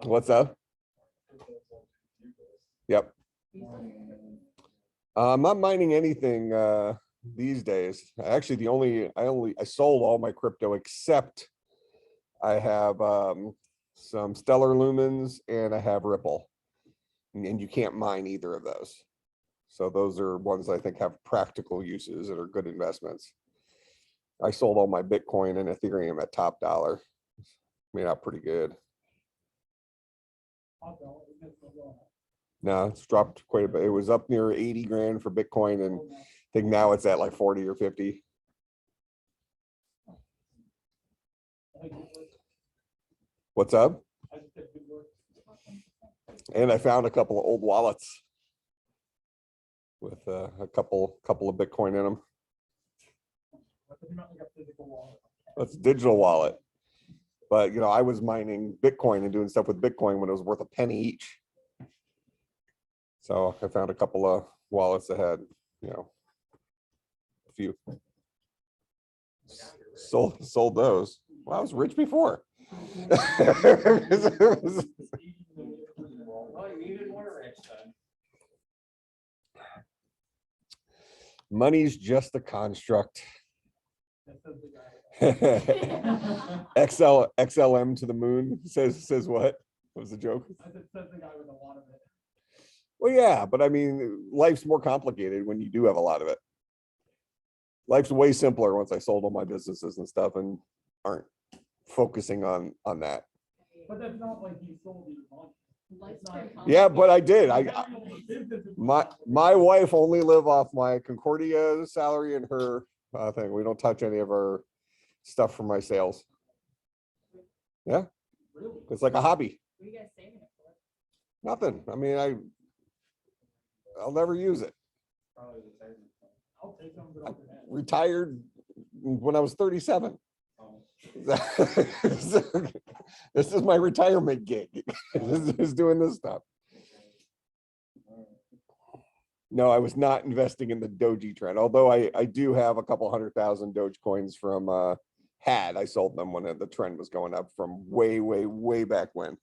What's up? Yep. I'm not mining anything these days. Actually, I sold all my crypto except I have some Stellar Lumens and I have Ripple, and you can't mine either of those. So those are ones I think have practical uses that are good investments. I sold all my Bitcoin and Ethereum at top dollar. Made out pretty good. No, it's dropped quite a bit. It was up near 80 grand for Bitcoin, and I think now it's at like 40 or 50. What's up? And I found a couple of old wallets with a couple of Bitcoin in them. That's a digital wallet. But, you know, I was mining Bitcoin and doing stuff with Bitcoin when it was worth a penny each. So I found a couple of wallets that had, you know, a few. Sold those. Well, I was rich before. Money's just a construct. XLM to the moon says what? What was the joke? Well, yeah, but I mean, life's more complicated when you do have a lot of it. Life's way simpler once I sold all my businesses and stuff and aren't focusing on that. But that's not like you sold your money. Yeah, but I did. My wife only live off my Concordia salary and her thing. We don't touch any of our stuff from my sales. Yeah, it's like a hobby. What are you guys saving it for? Nothing. I mean, I'll never use it. I retired when I was 37. This is my retirement gig. Is doing this stuff. No, I was not investing in the Doji trend, although I do have a couple 100,000 Doge coins from I sold them when the trend was going up from way back when.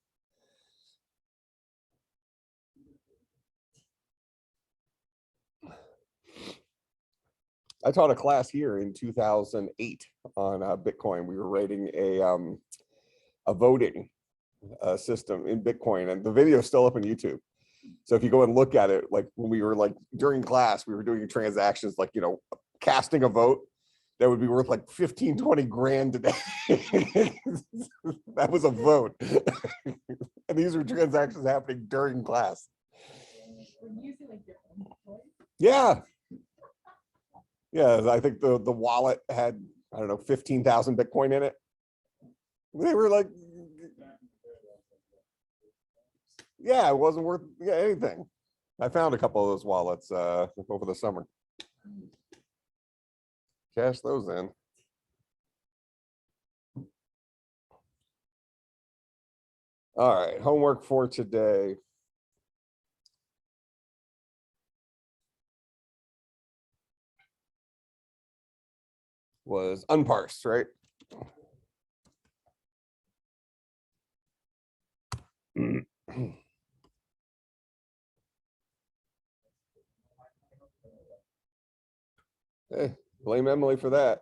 I taught a class here in 2008 on Bitcoin. We were writing a voting system in Bitcoin, and the video is still up on YouTube. So if you go and look at it, like when we were like during class, we were doing transactions like, you know, casting a vote that would be worth like 15, 20 grand today. That was a vote. And these were transactions happening during class. Yeah. Yeah, I think the wallet had, I don't know, 15,000 Bitcoin in it. They were like, yeah, it wasn't worth anything. I found a couple of those wallets over the summer. Cash those in. All right, homework for today. Was unparsed, right? Hey, blame Emily for that.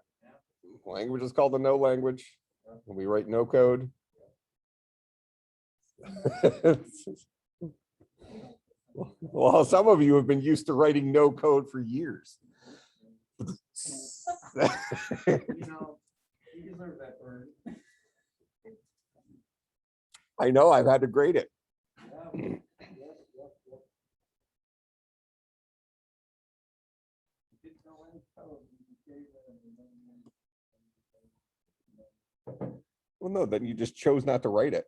Language is called the no language. We write no code. Well, some of you have been used to writing no code for years. You know, you deserve that word. I know, I've had to grade it. Well, no, then you just chose not to write it.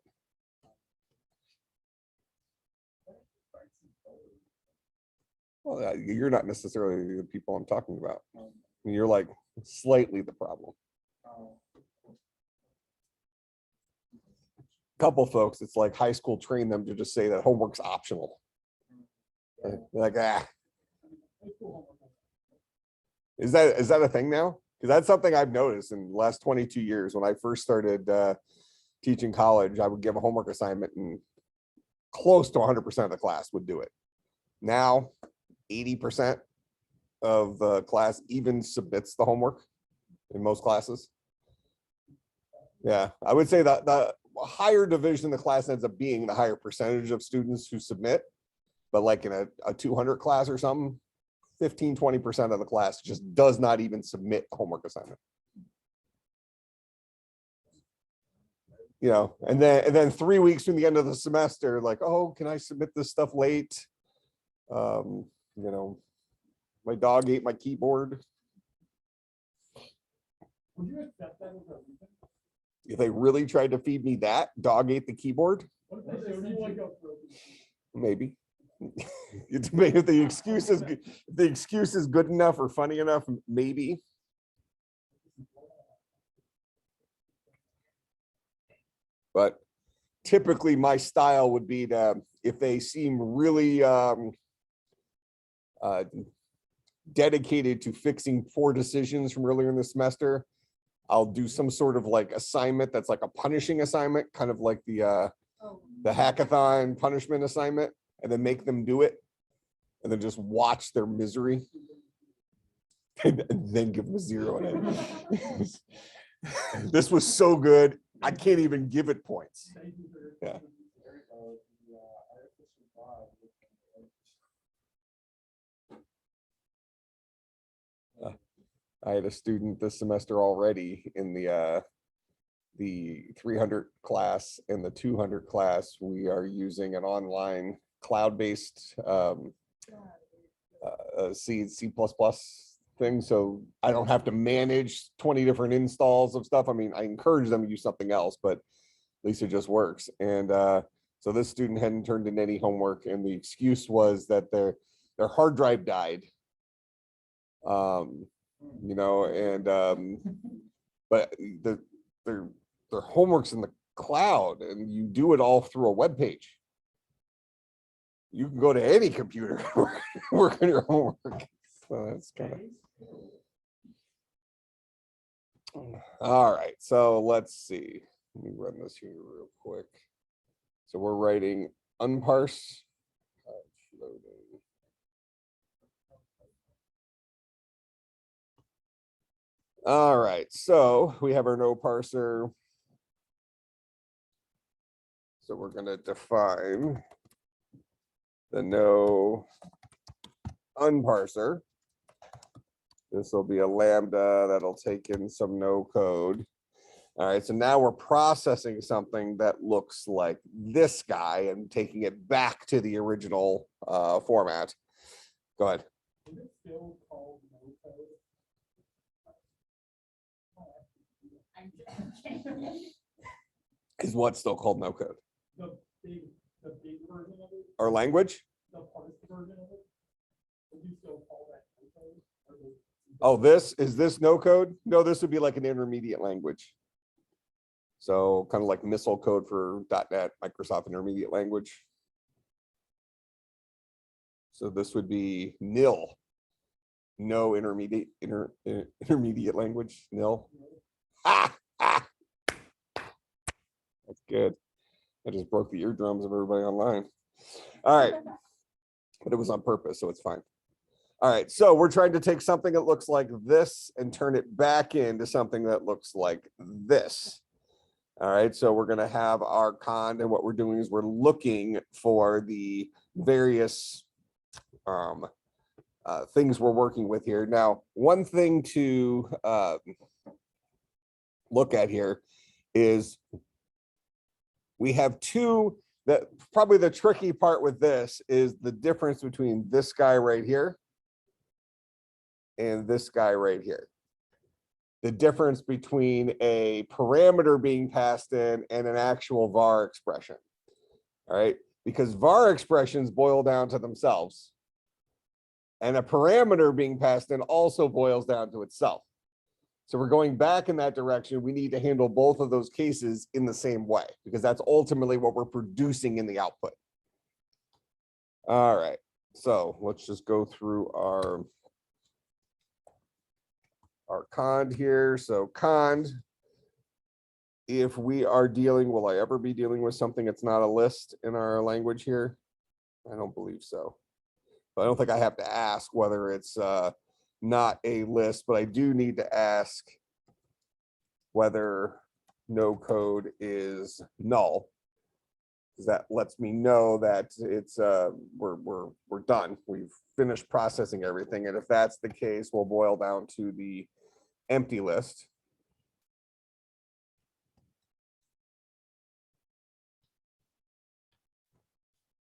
Well, you're not necessarily the people I'm talking about. You're like slightly the problem. Couple folks, it's like high school trained them to just say that homework's optional. Like, ah. Is that a thing now? Because that's something I've noticed in the last 22 years. When I first started teaching college, I would give a homework assignment and close to 100% of the class would do it. Now, 80% of the class even submits the homework in most classes. Yeah, I would say that the higher division the class ends up being, the higher percentage of students who submit. But like in a 200 class or something, 15-20% of the class just does not even submit a homework assignment. You know, and then 3 weeks from the end of the semester, like, oh, can I submit this stuff late? You know, my dog ate my keyboard. Would you accept that as a reason? If they really tried to feed me that, dog ate the keyboard, What if they showed you like a maybe. It's maybe if the excuse is good, if the excuse is good enough or funny enough, maybe. But typically my style would be to, if they seem really dedicated to fixing poor decisions from earlier in the semester, I'll do some sort of like assignment that's like a punishing assignment, kind of like the hackathon punishment assignment, and then make them do it and then just watch their misery and then give them a 0 in it. This was so good, I can't even give it points. Yeah. I had a student this semester already in the 300 class. In the 200 class, we are using an online cloud-based C++ thing. So I don't have to manage 20 different installs of stuff. I mean, I encourage them to use something else, but at least it just works. And so this student hadn't turned in any homework, and the excuse was that their hard drive died. You know, and but their homework's in the cloud, and you do it all through a web page. You can go to any computer work on your homework. So that's kind of all right. So let's see. Let me run this here real quick. So we're writing unparse. All right, so we have our NoParser. So we're going to define the no unparser. This will be a lambda that'll take in some no code. All right, so now we're processing something that looks like this guy and taking it back to the original format. Go ahead. Is it still called no code? Is what still called no code? The big version of it? Our language? The parse version of it? Would you still call that no code? Oh, is this no code? No, this would be like an intermediate language. So kind of like missile code for .NET, Microsoft Intermediate Language. So this would be nil. No intermediate language, nil. That's good. I just broke the eardrums of everybody online. All right. But it was on purpose, so it's fine. All right, so we're trying to take something that looks like this and turn it back into something that looks like this. All right, so we're going to have our cond, and what we're doing is we're looking for the various things we're working with here. Now, one thing to look at here is we have two, that probably the tricky part with this is the difference between this guy right here and this guy right here. The difference between a parameter being passed in and an actual var expression. All right, because var expressions boil down to themselves, and a parameter being passed in also boils down to itself. So we're going back in that direction. We need to handle both of those cases in the same way, because that's ultimately what we're producing in the output. All right, so let's just go through our our cond here. So cond, if we are dealing, will I ever be dealing with something that's not a list in our language here? I don't believe so. But I don't think I have to ask whether it's not a list, but I do need to ask whether no code is null. Because that lets me know that it's we're done. We've finished processing everything. And if that's the case, we'll boil down to the empty list.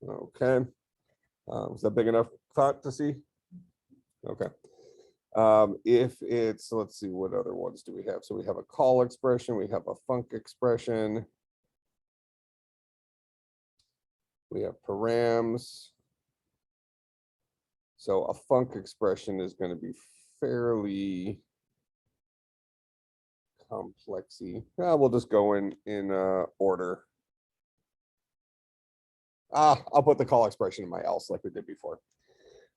Okay. Is that big enough font to see? Okay. If it's, let's see, what other ones do we have? So we have a call expression, we have a func expression, we have params. So a func expression is going to be fairly complexy. We'll just go in order. I'll put the call expression in my else like we did before.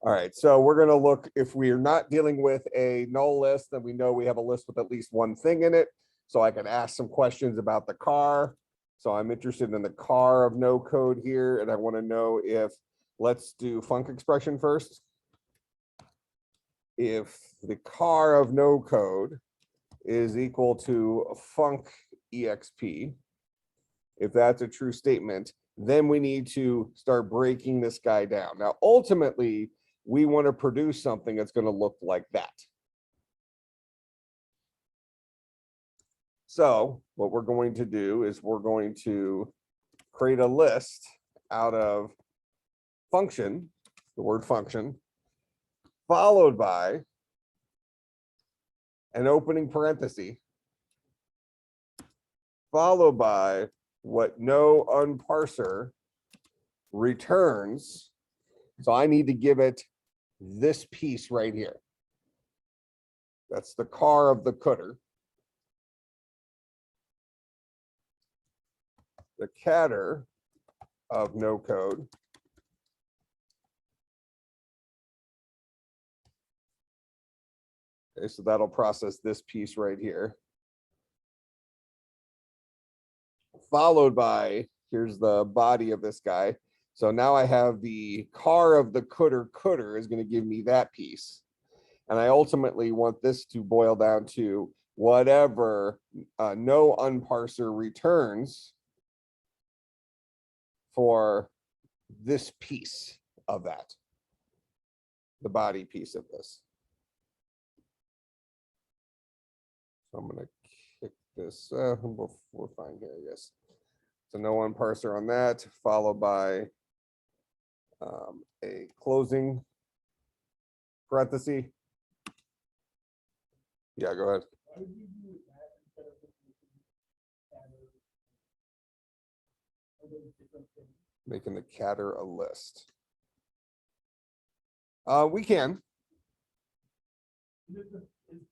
All right, so we're going to look, if we are not dealing with a null list, then we know we have a list with at least one thing in it. So I can ask some questions about the car. So I'm interested in the car of no code here, and I want to know if, let's do func expression first. If the car of no code is equal to func exp, if that's a true statement, then we need to start breaking this guy down. Now, ultimately, we want to produce something that's going to look like that. So what we're going to do is we're going to create a list out of function, the word function, followed by an opening parenthesis, followed by what no unparser returns. So I need to give it this piece right here. That's the car of the cooter. The catter of no code. Okay, so that'll process this piece right here. Followed by, here's the body of this guy. So now I have the car of the cooter is going to give me that piece. And I ultimately want this to boil down to whatever no unparser returns for this piece of that, the body piece of this. So I'm going to kick this, we're fine here, I guess. So no unparser on that, followed by a closing parenthesis. Yeah, go ahead. Why would you do that instead of just making catter? Are those different things? Making the catter a list. We can. Is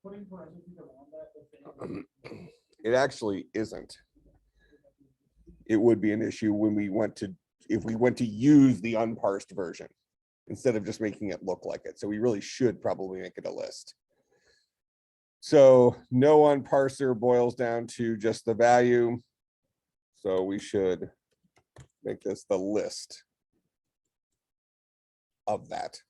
putting parentheses around that the same? It actually isn't. It would be an issue when we went to, if we went to use the unparsed version instead of just making it look like it. So we really should probably make it a list. So no unparser boils down to just the value. So we should make this the list of that.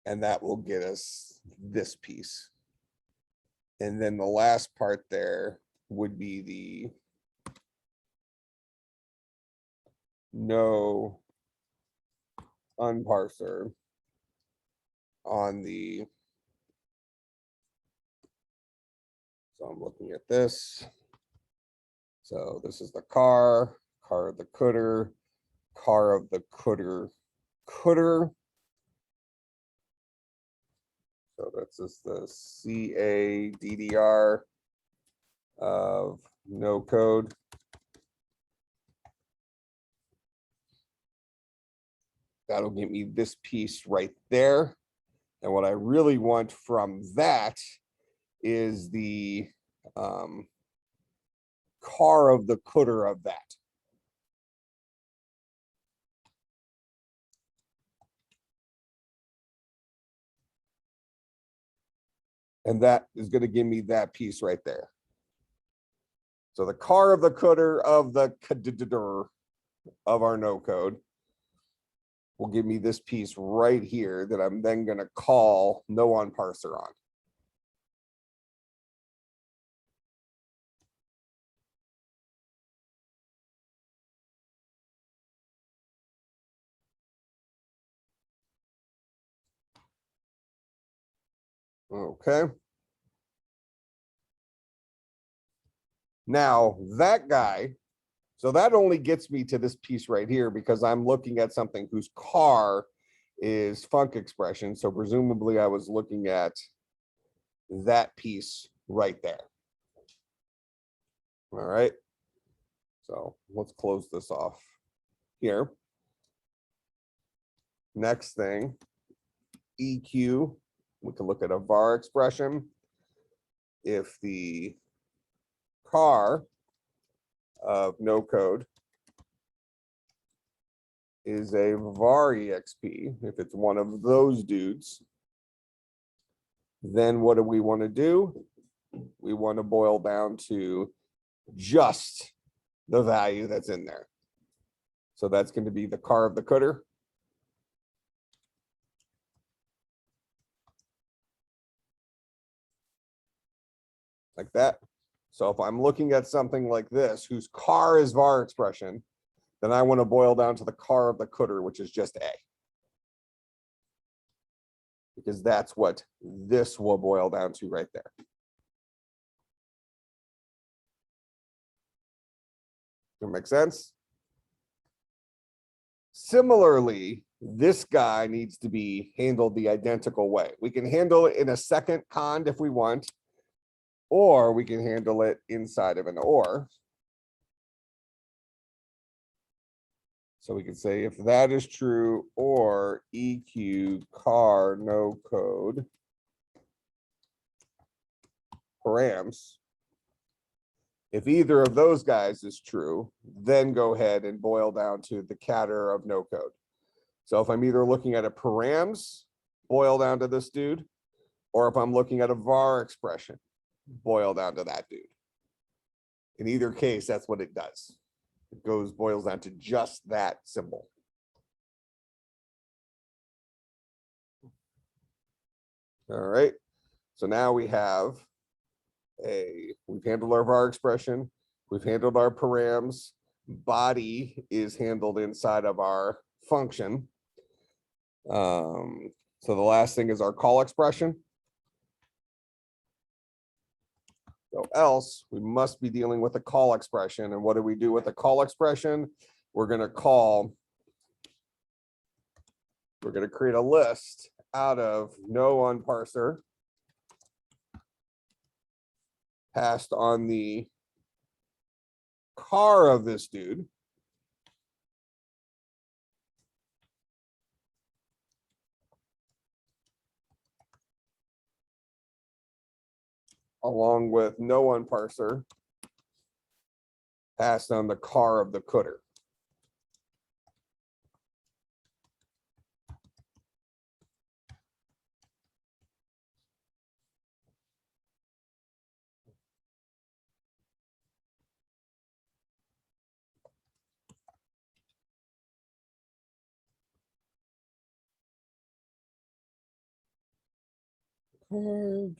And that will get us this piece. And then the last part there would be the no unparser on the, so I'm looking at this. So this is the car of the cooter, car of the cooter. So that's just the CADDR of no code. That'll give me this piece right there. And what I really want from that is the car of the cooter of that. And that is going to give me that piece right there. So the car of the cooter of the of our no code will give me this piece right here that I'm then going to call NoParser on. Okay. Now that guy, so that only gets me to this piece right here because I'm looking at something whose car is func expression. So presumably I was looking at that piece right there. All right. So let's close this off here. Next thing, EQ, we can look at a var expression. If the car of no code is a var exp, if it's one of those dudes, then what do we want to do? We want to boil down to just the value that's in there. So that's going to be the car of the cooter. Like that. So if I'm looking at something like this, whose car is var expression, then I want to boil down to the car of the cooter, which is just A. Because that's what this will boil down to right there. Does that make sense? Similarly, this guy needs to be handled the identical way. We can handle it in a second cond if we want, or we can handle it inside of an or. So we can say if that is true, or EQ car no code params. If either of those guys is true, then go ahead and boil down to the catter of no code. So if I'm either looking at a params, boil down to this dude, or if I'm looking at a var expression, boil down to that dude. In either case, that's what it does. It boils down to just that symbol. All right. So now we have we've handled our var expression. We've handled our params. Body is handled inside of our function. So the last thing is our call expression. So else we must be dealing with a call expression. And what do we do with a call expression? We're going to create a list out of NoParser passed on the car of this dude. Along with NoParser passed on the car of the cooter.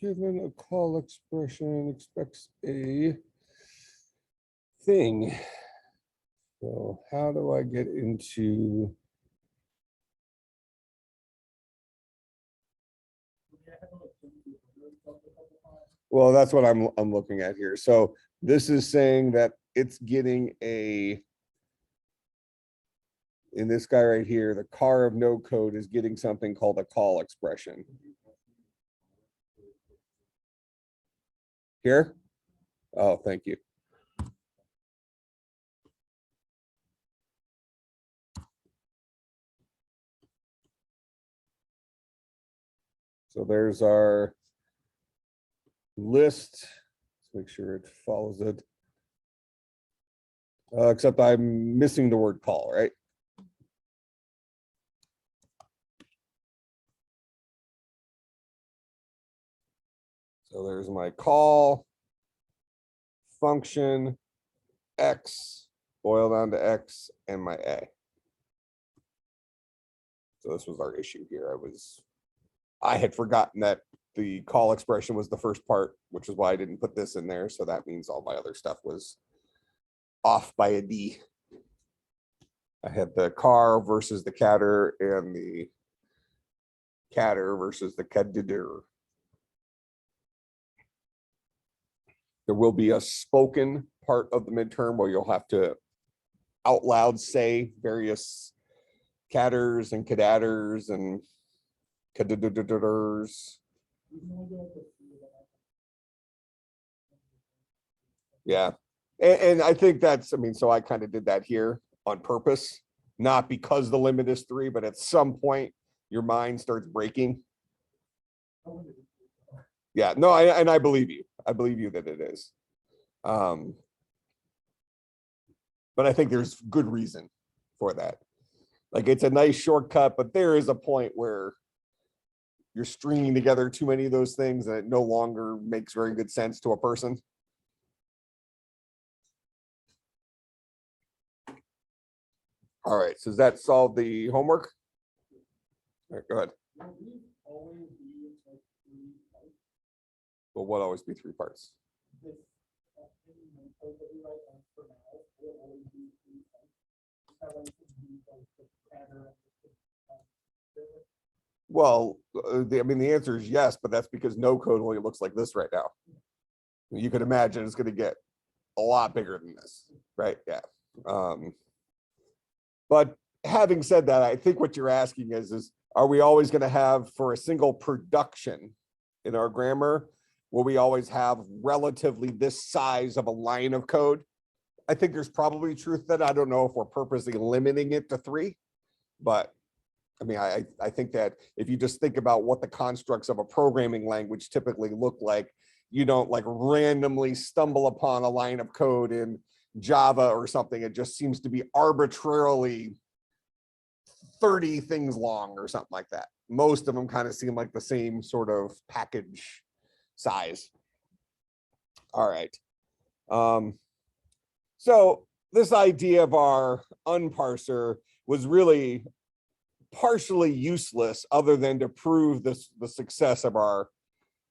Given a call expression expects a thing. So how do I get into? Well, that's what I'm looking at here. So this is saying that it's getting in this guy right here, the car of no code is getting something called a call expression. Here? Oh, thank you. So there's our list. Let's make sure it follows it. Except I'm missing the word call, right? So there's my call function X, boil down to X, and my A. So this was our issue here. I had forgotten that the call expression was the first part, which is why I didn't put this in there. So that means all my other stuff was off by a D. I had the car versus the catter and the catter versus the cadder. There will be a spoken part of the midterm where you'll have to out loud say various catters and cadadders and cadadders. Yeah. And I think that's, I mean, so I kind of did that here on purpose, not because the limit is 3, but at some point your mind starts breaking. Yeah, no, and I believe you. I believe you that it is. But I think there's good reason for that. Like it's a nice shortcut, but there is a point where you're stringing together too many of those things and it no longer makes very good sense to a person. All right, so does that solve the homework? All right, go ahead. Well, what always be 3 parts? Well, I mean, the answer is yes, but that's because no code only looks like this right now. You could imagine it's going to get a lot bigger than this, right? Yeah. But having said that, I think what you're asking is are we always going to have for a single production in our grammar, will we always have relatively this size of a line of code? I think there's probably truth that I don't know if we're purposely limiting it to 3, but I mean, I think that if you just think about what the constructs of a programming language typically look like, you don't like randomly stumble upon a line of code in Java or something. It just seems to be arbitrarily 30 things long or something like that. Most of them kind of seem like the same sort of package size. All right. So this idea of our unparser was really partially useless other than to prove the success of our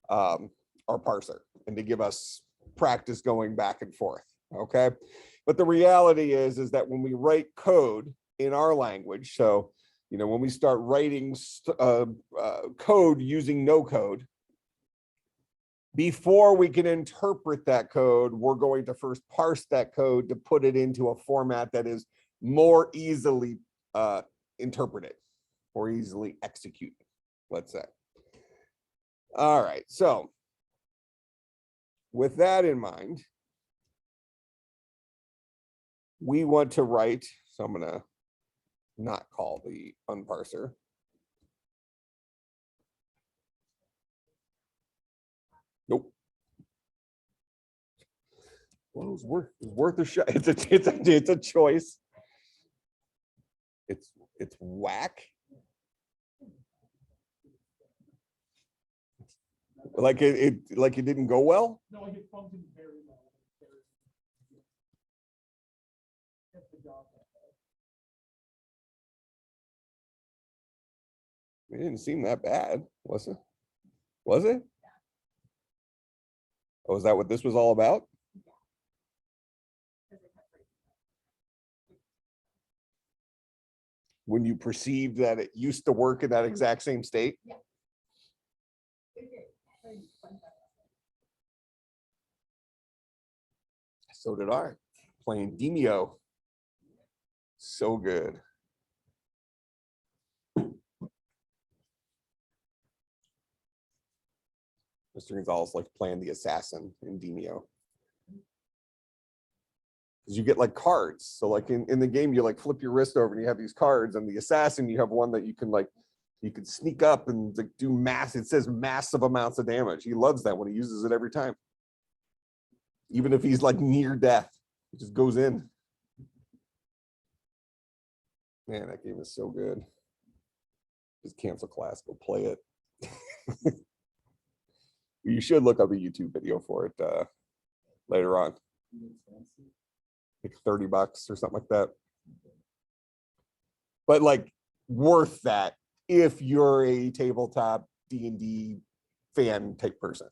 parser and to give us practice going back and forth. Okay. But the reality is that when we write code in our language, so, you know, when we start writing code using no code, before we can interpret that code, we're going to first parse that code to put it into a format that is more easily interpreted or easily executed, let's say. All right, so with that in mind, we want to write, so I'm gonna not call the unparser. Nope. Well, it's worth a shot. It's a choice. It's whack. Like it didn't go well. No, it functioned very well. That's the job. It didn't seem that bad, was it? Was it? Oh, is that what this was all about? When you perceived that it used to work in that exact same state? Yeah. So did I. Playing Demio. So good. Mr. Gonzalez likes playing the assassin in Demio. Because you get like cards. So like in the game, you like flip your wrist over and you have these cards, and the assassin, you have one that you can sneak up and like do it says massive amounts of damage. He loves that when he uses it every time. Even if he's like near death, it just goes in. Man, that game is so good. Just cancel class, go play it. You should look up a YouTube video for it later on. Like $30 or something like that. But like worth that if you're a tabletop D&D fan type person.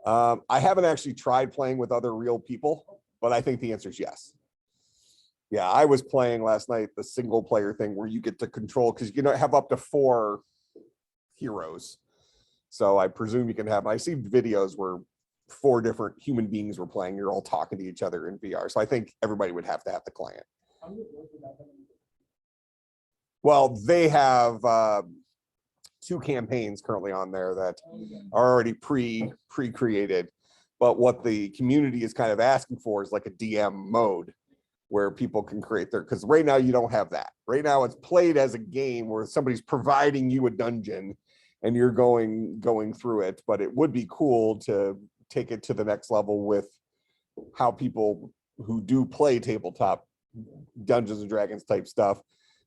I haven't actually tried playing with other real people, but I think the answer is yes. Yeah, I was playing last night the single player thing where you get to control, because you have up to 4 heroes. So I presume you can have, I see videos where 4 different human beings were playing, you're all talking to each other in VR. So I think everybody would have to have the client. Well, they have 2 campaigns currently on there that are already pre-created. But what the community is kind of asking for is like a DM mode where people can create their, because right now you don't have that. Right now it's played as a game where somebody's providing you a dungeon and you're going through it. But it would be cool to take it to the next level with how people who do play tabletop Dungeons and Dragons type stuff,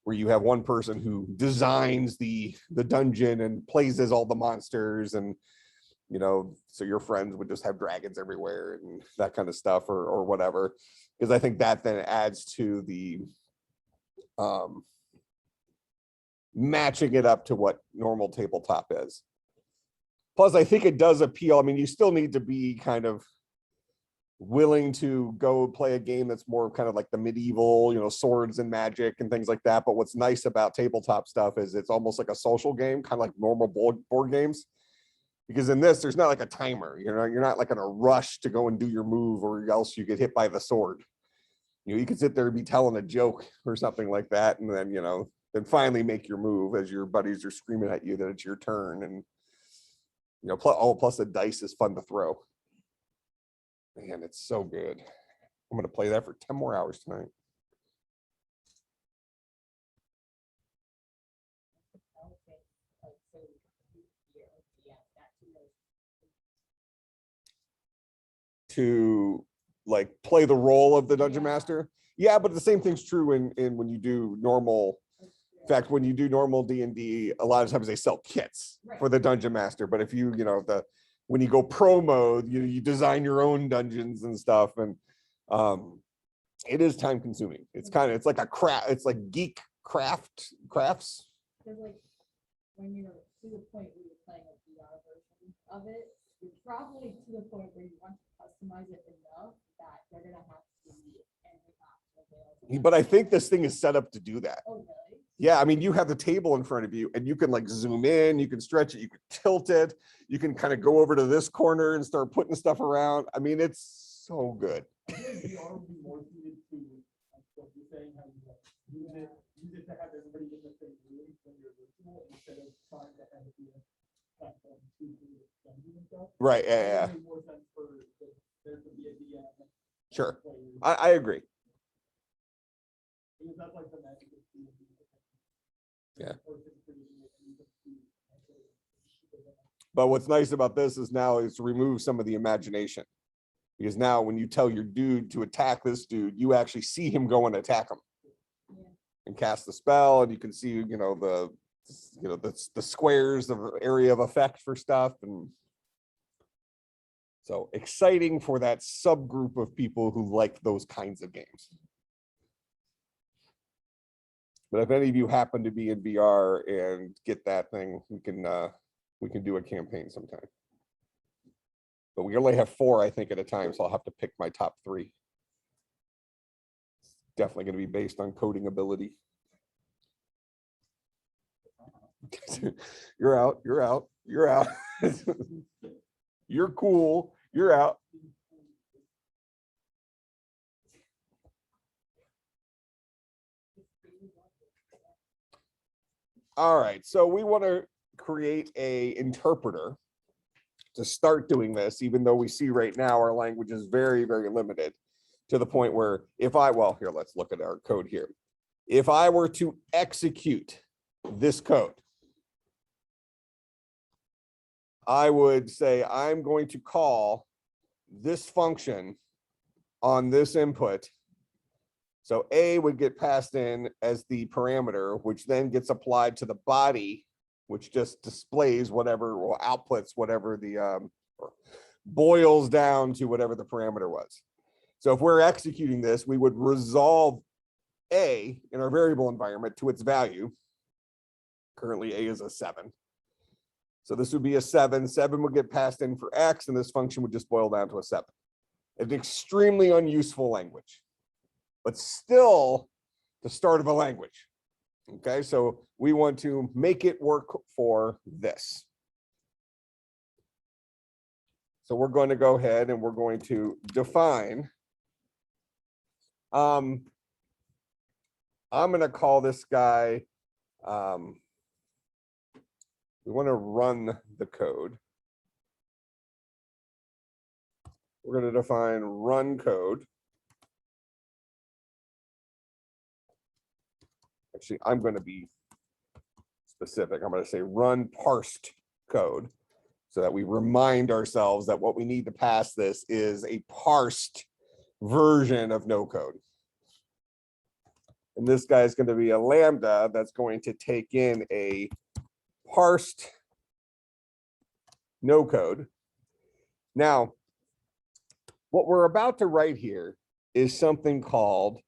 where you have one person who designs the dungeon and plays as all the monsters, and so your friends would just have dragons everywhere and that kind of stuff, or whatever, because I think that then adds to the matching it up to what normal tabletop is. Plus, I think it does appeal. I mean, you still need to be kind of willing to go play a game that's more kind of like the medieval, swords and magic and things like that. But what's nice about tabletop stuff is it's almost like a social game, kind of like normal board games. Because in this, there's not like a timer. You're not like in a rush to go and do your move, or else you get hit by the sword. You can sit there and be telling a joke or something like that, and then then finally make your move as your buddies are screaming at you that it's your turn. And plus the dice is fun to throw. Man, it's so good. I'm going to play that for 10 more hours tonight. To like play the role of the dungeon master. Yeah, but the same thing's true in when you do normal. In fact, when you do normal D&D, a lot of times they sell kits for the dungeon master. But if when you go pro mode, you design your own dungeons and stuff, and it is time consuming. It's like a craft. It's like geek crafts. Because like when you're to the point where you're playing a VR version of it, you're probably to the point where you want to customize it enough that they're gonna have to be any. But I think this thing is set up to do that. Oh, really? Yeah, I mean, you have the table in front of you, and you can like zoom in, you can stretch it, you can tilt it, you can kind of go over to this corner and start putting stuff around. I mean, it's so good. VR would be more suited to what you're saying, how you use it to have everybody in the same room when you're virtual, instead of trying to have it be a platform to do dungeons and stuff. Right. Yeah. It would make more sense for there to be a DM. Sure. I agree. Because that's like the magic of D&D. Yeah. But what's nice about this is now is remove some of the imagination, because now when you tell your dude to attack this dude, you actually see him go and attack him and cast the spell, and you can see the squares of area of effect for stuff. And so exciting for that subgroup of people who like those kinds of games. But if any of you happen to be in VR and get that thing, we can do a campaign sometime. But we only have 4, I think, at a time, so I'll have to pick my top 3. It's definitely going to be based on coding ability. You're out. You're cool. You're out. All right, so we want to create a interpreter to start doing this, even though we see right now our language is very, very limited, to the point where here, let's look at our code here. If I were to execute this code, I would say I'm going to call this function on this input. So A would get passed in as the parameter, which then gets applied to the body which just displays whatever or outputs whatever the or boils down to whatever the parameter was. So if we're executing this, we would resolve A in our variable environment to its value. Currently A is a 7. So this would be a 7. 7 would get passed in for X, and this function would just boil down to a 7. An extremely unuseful language, but still the start of a language. Okay, so we want to make it work for this. So we're going to go ahead and we're going to define. I'm going to call this guy, we want to run the code. We're going to define run code. Actually, I'm going to be specific. I'm going to say run parsed code so that we remind ourselves that what we need to pass this is a parsed version of no code. And this guy is going to be a lambda that's going to take in a parsed no code. Now, what we're about to write here is something called,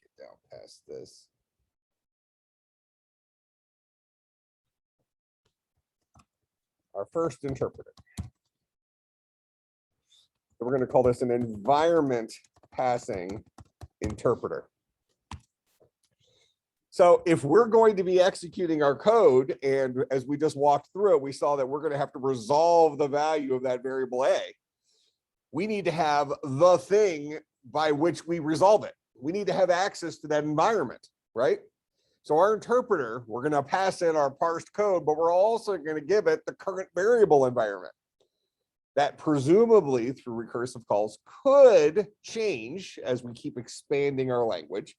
get down past this. Our first interpreter. We're going to call this an environment passing interpreter. So if we're going to be executing our code, and as we just walked through it, we saw that we're going to have to resolve the value of that variable A. We need to have the thing by which we resolve it. We need to have access to that environment, right? So our interpreter, we're going to pass in our parsed code, but we're also going to give it the current variable environment that presumably through recursive calls could change as we keep expanding our language.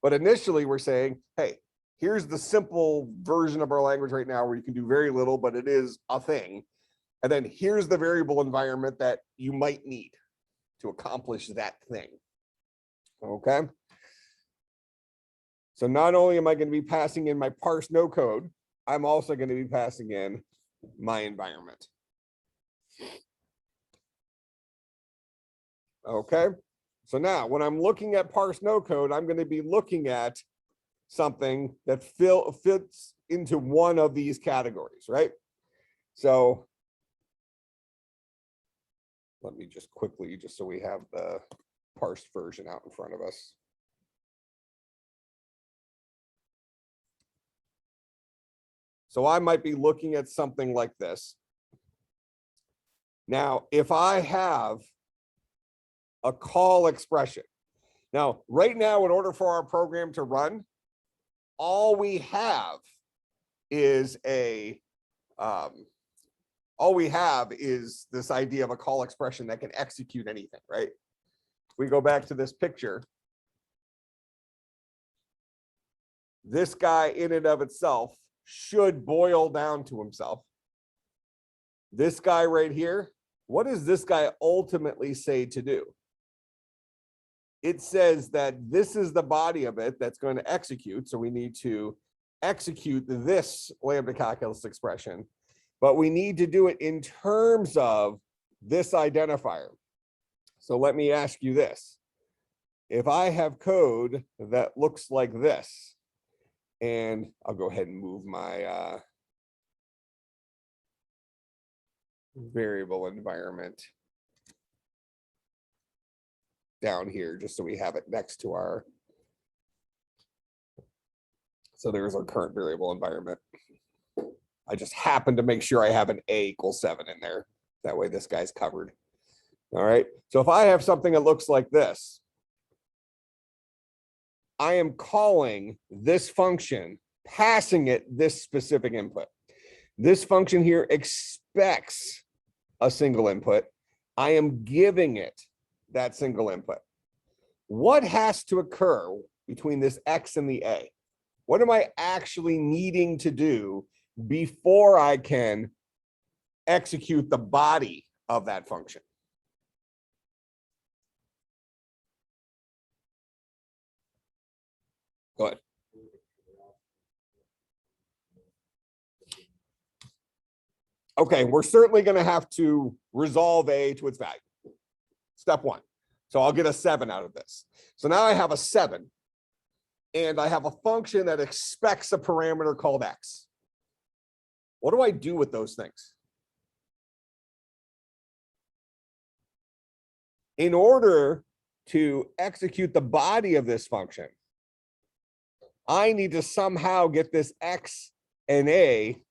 But initially we're saying, hey, here's the simple version of our language right now where you can do very little, but it is a thing. And then here's the variable environment that you might need to accomplish that thing. Okay. So not only am I going to be passing in my parse no code, I'm also going to be passing in my environment. Okay. So now when I'm looking at parse no code, I'm going to be looking at something that fits into one of these categories, right? So let me just quickly, just so we have the parsed version out in front of us. So I might be looking at something like this. Now, if I have a call expression, now right now, in order for our program to run, all we have is this idea of a call expression that can execute anything, right? If we go back to this picture, this guy in and of itself should boil down to himself. This guy right here, what does this guy ultimately say to do? It says that this is the body of it that's going to execute. So we need to execute this lambda calculus expression, but we need to do it in terms of this identifier. So let me ask you this. If I have code that looks like this, and I'll go ahead and move my variable environment down here, just so we have it next to our, so there's our current variable environment. I just happen to make sure I have an A equals 7 in there. That way this guy's covered. All right. So if I have something that looks like this, I am calling this function, passing it this specific input. This function here expects a single input. I am giving it that single input. What has to occur between this X and the A? What am I actually needing to do before I can execute the body of that function? Go ahead. Okay, we're certainly going to have to resolve A to its value. Step one. So I'll get a 7 out of this. So now I have a 7. And I have a function that expects a parameter called X. What do I do with those things? In order to execute the body of this function, I need to somehow get this X and A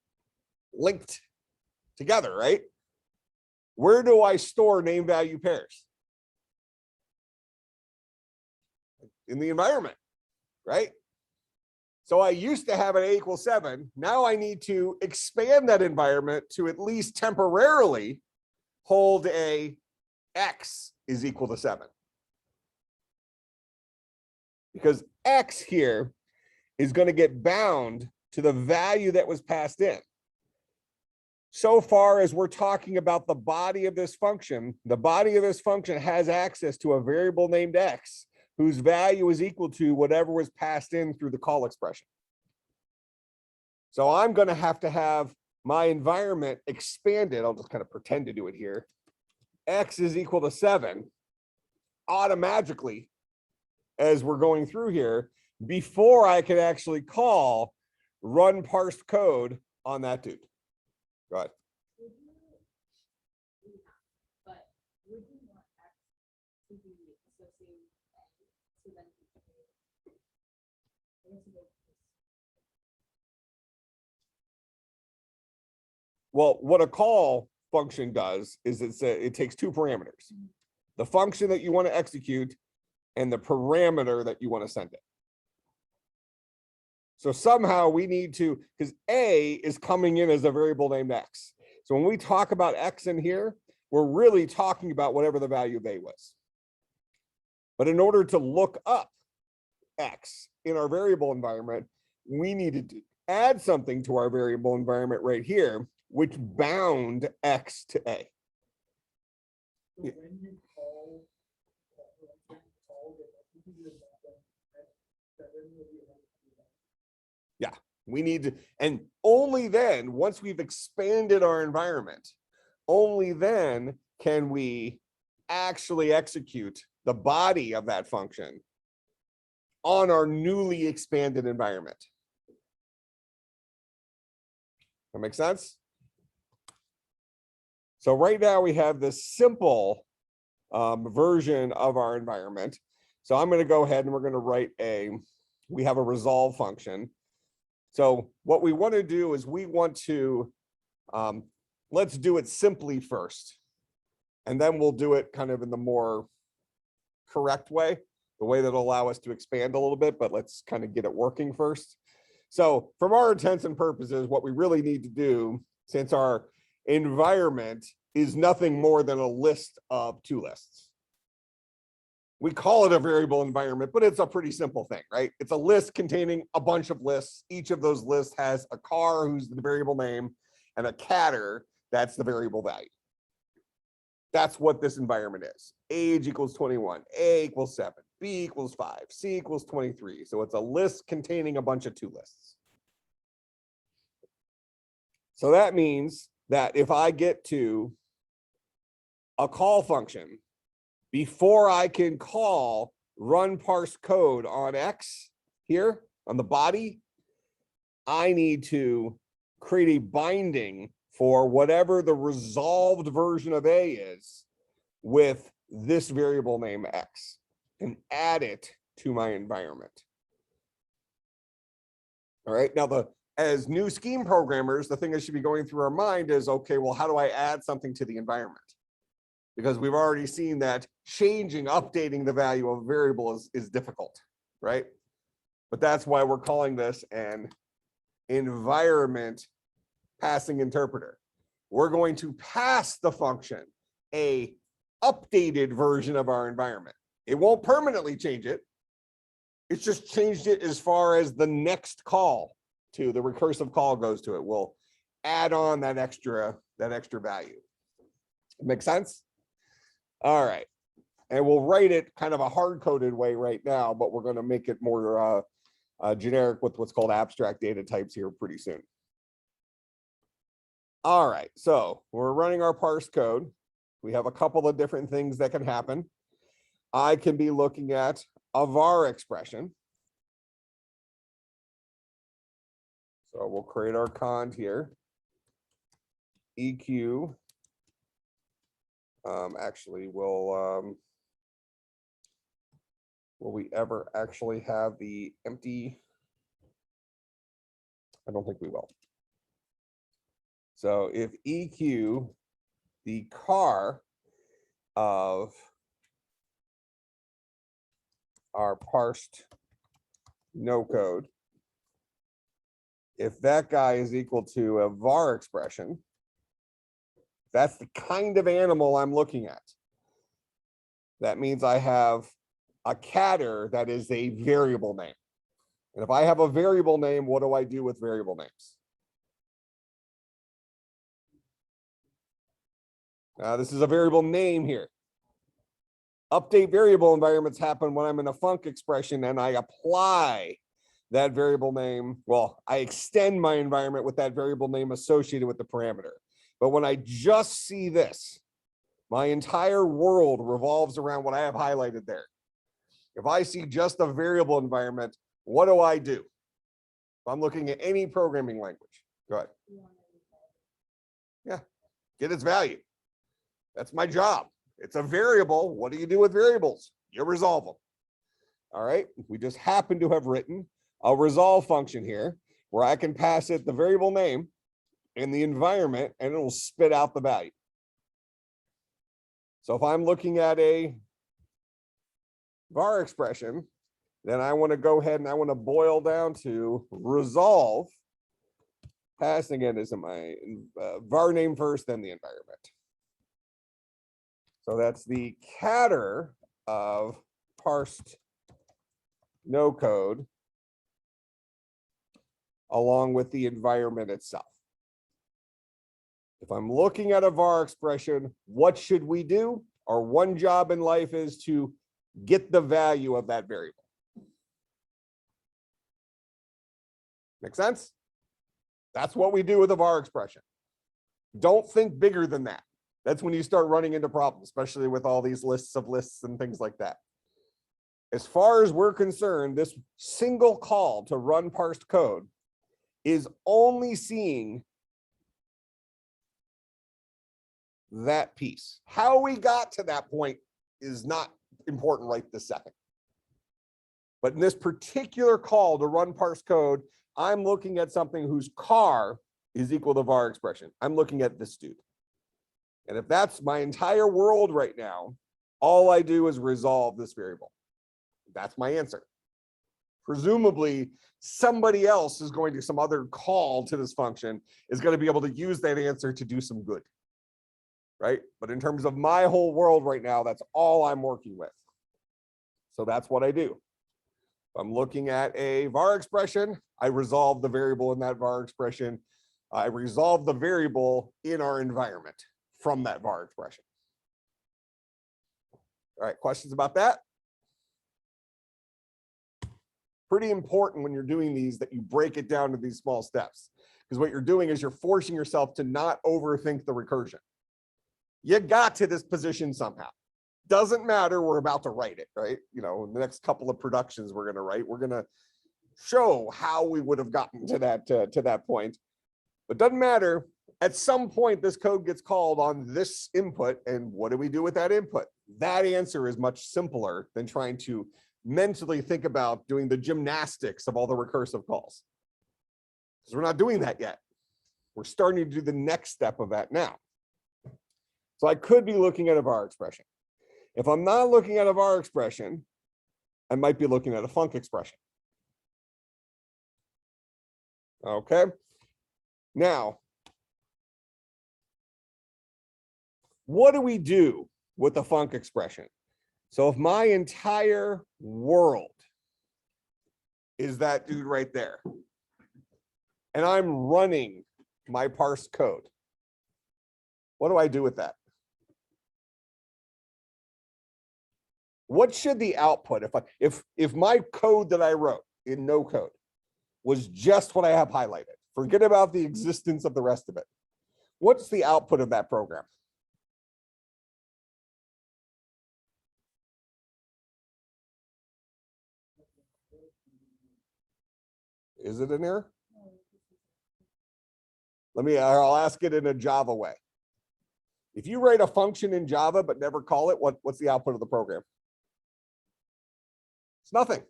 linked together, right? Where do I store name value pairs? In the environment, right? So I used to have an A equals 7. Now I need to expand that environment to at least temporarily hold a X is equal to 7. Because X here is going to get bound to the value that was passed in. So far as we're talking about the body of this function, the body of this function has access to a variable named X whose value is equal to whatever was passed in through the call expression. So I'm going to have my environment expanded. I'll just kind of pretend to do it here. X is equal to 7 automatically as we're going through here before I can actually call run parsed code on that dude. Go ahead. Would you do that? But would you want X to be associated with A so then you can Well, what a call function does is it takes 2 parameters. The function that you want to execute and the parameter that you want to send it. So somehow we need to, because A is coming in as a variable named X. So when we talk about X in here, we're really talking about whatever the value of A was. But in order to look up X in our variable environment, we needed to add something to our variable environment right here, which bound X to A. So when you call the executed seven will be able to do that. Yeah, we need to, and only then, once we've expanded our environment, only then can we actually execute the body of that function on our newly expanded environment. That makes sense? So right now we have this simple version of our environment. So I'm going to go ahead and we're going to write we have a resolve function. So what we want to do is we want to, let's do it simply first. And then we'll do it kind of in the more correct way, the way that'll allow us to expand a little bit, but let's kind of get it working first. So from our intents and purposes, what we really need to do, since our environment is nothing more than a list of 2 lists. We call it a variable environment, but it's a pretty simple thing, right? It's a list containing a bunch of lists. Each of those lists has a car, who's the variable name, and a catter, that's the variable value. That's what this environment is. Age equals 21, A equals 7, B equals 5, C equals 23. So it's a list containing a bunch of 2 lists. So that means that if I get to a call function, before I can call run parse code on X here on the body, I need to create a binding for whatever the resolved version of A is with this variable name X and add it to my environment. All right, now as new scheme programmers, the thing that should be going through our mind is, okay, well, how do I add something to the environment? Because we've already seen that updating the value of a variable is difficult, right? But that's why we're calling this an environment passing interpreter. We're going to pass the function a updated version of our environment. It won't permanently change it. It's just changed it as far as the next call to the recursive call goes to it. We'll add on that extra value. Make sense? All right. And we'll write it kind of a hard-coded way right now, but we're going to make it more generic with what's called abstract data types here pretty soon. All right, so we're running our parse code. We have a couple of different things that can happen. I can be looking at a var expression. So we'll create our cond here. EQ. Actually, will we ever actually have the empty? I don't think we will. So if EQ, the car of our parsed no code, if that guy is equal to a var expression, that's the kind of animal I'm looking at. That means I have a catter that is a variable name. And if I have a variable name, what do I do with variable names? This is a variable name here. Update variable environments happen when I'm in a func expression and I apply that variable name. Well, I extend my environment with that variable name associated with the parameter. But when I just see this, my entire world revolves around what I have highlighted there. If I see just a variable environment, what do I do? If I'm looking at any programming language, go ahead. Yeah, get its value. That's my job. It's a variable. What do you do with variables? You resolve them. All right. We just happen to have written a resolve function here where I can pass it the variable name and the environment, and it'll spit out the value. So if I'm looking at a var expression, then I want to go ahead and I want to boil down to resolve. Passing it as my var name first, then the environment. So that's the catter of parsed no code along with the environment itself. If I'm looking at a var expression, what should we do? Our one job in life is to get the value of that variable. Make sense? That's what we do with a var expression. Don't think bigger than that. That's when you start running into problems, especially with all these lists of lists and things like that. As far as we're concerned, this single call to run parsed code is only seeing that piece. How we got to that point is not important right this second. But in this particular call to run parse code, I'm looking at something whose car is equal to var expression. I'm looking at this dude. And if that's my entire world right now, all I do is resolve this variable. That's my answer. Presumably, somebody else is going to some other call to this function is going to be able to use that answer to do some good. Right? But in terms of my whole world right now, that's all I'm working with. So that's what I do. If I'm looking at a var expression, I resolve the variable in that var expression. I resolve the variable in our environment from that var expression. All right, questions about that? Pretty important when you're doing these that you break it down to these small steps, because what you're doing is you're forcing yourself to not overthink the recursion. You got to this position somehow. Doesn't matter, we're about to write it, right? You know, in the next couple of productions we're going to write, we're going to show how we would have gotten to that point. But doesn't matter. At some point, this code gets called on this input, and what do we do with that input? That answer is much simpler than trying to mentally think about doing the gymnastics of all the recursive calls. Because we're not doing that yet. We're starting to do the next step of that now. So I could be looking at a var expression. If I'm not looking at a var expression, I might be looking at a func expression. Okay. Now, what do we do with the func expression? So if my entire world is that dude right there, and I'm running my parse code, what do I do with that? What should the output, if my code that I wrote in no code was just what I have highlighted, forget about the existence of the rest of it. what's the output of that program? Is it an error? I'll ask it in a Java way. If you write a function in Java but never call it, what's the output of the program? It's nothing.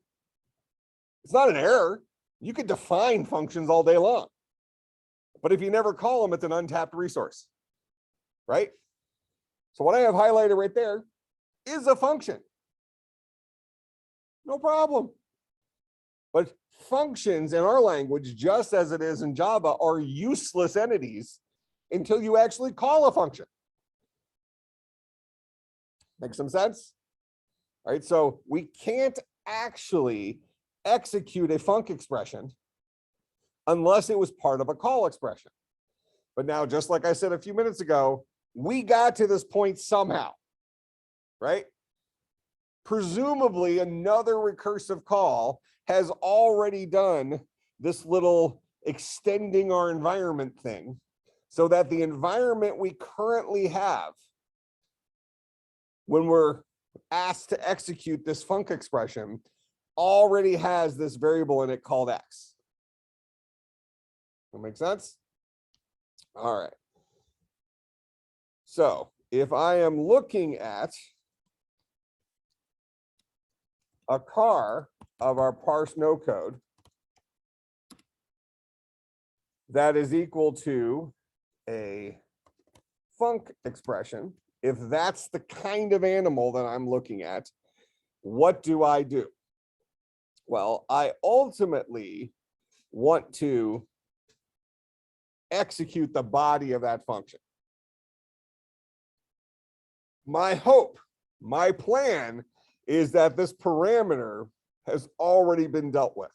It's not an error. You could define functions all day long. But if you never call them, it's an untapped resource, right? So what I have highlighted right there is a function. No problem. But functions in our language, just as it is in Java, are useless entities until you actually call a function. Make some sense? All right, so we can't actually execute a func expression unless it was part of a call expression. But now, just like I said a few minutes ago, we got to this point somehow, right? Presumably another recursive call has already done this little extending our environment thing so that the environment we currently have when we're asked to execute this func expression already has this variable in it called X. That make sense? All right. So if I am looking at a car of our parse no code that is equal to a func expression, if that's the kind of animal that I'm looking at, what do I do? Well, I ultimately want to execute the body of that function. My hope, my plan is that this parameter has already been dealt with.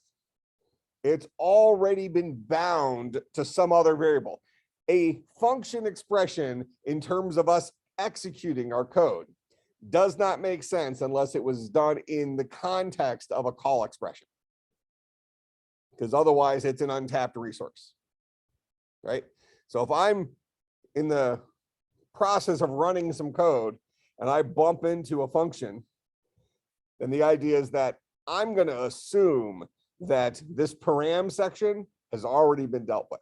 It's already been bound to some other variable. A function expression in terms of us executing our code does not make sense unless it was done in the context of a call expression, because otherwise it's an untapped resource, right? So if I'm in the process of running some code and I bump into a function, then the idea is that I'm going to assume that this param section has already been dealt with.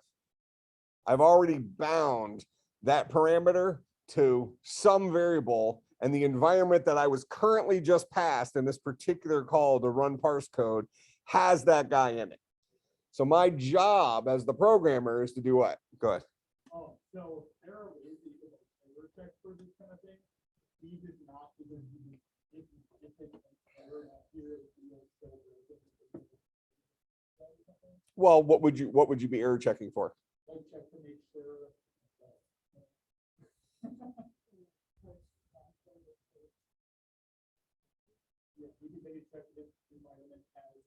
I've already bound that parameter to some variable, and the environment that I was currently just passed in this particular call to run parse code has that guy in it. So my job as the programmer is to do what? Go ahead. Oh, so there are ways that you can error check for this kind of thing. These is not because if it's an error here, Well, what would you be error checking for? like check to make sure. Yeah, we can maybe check if the environment has.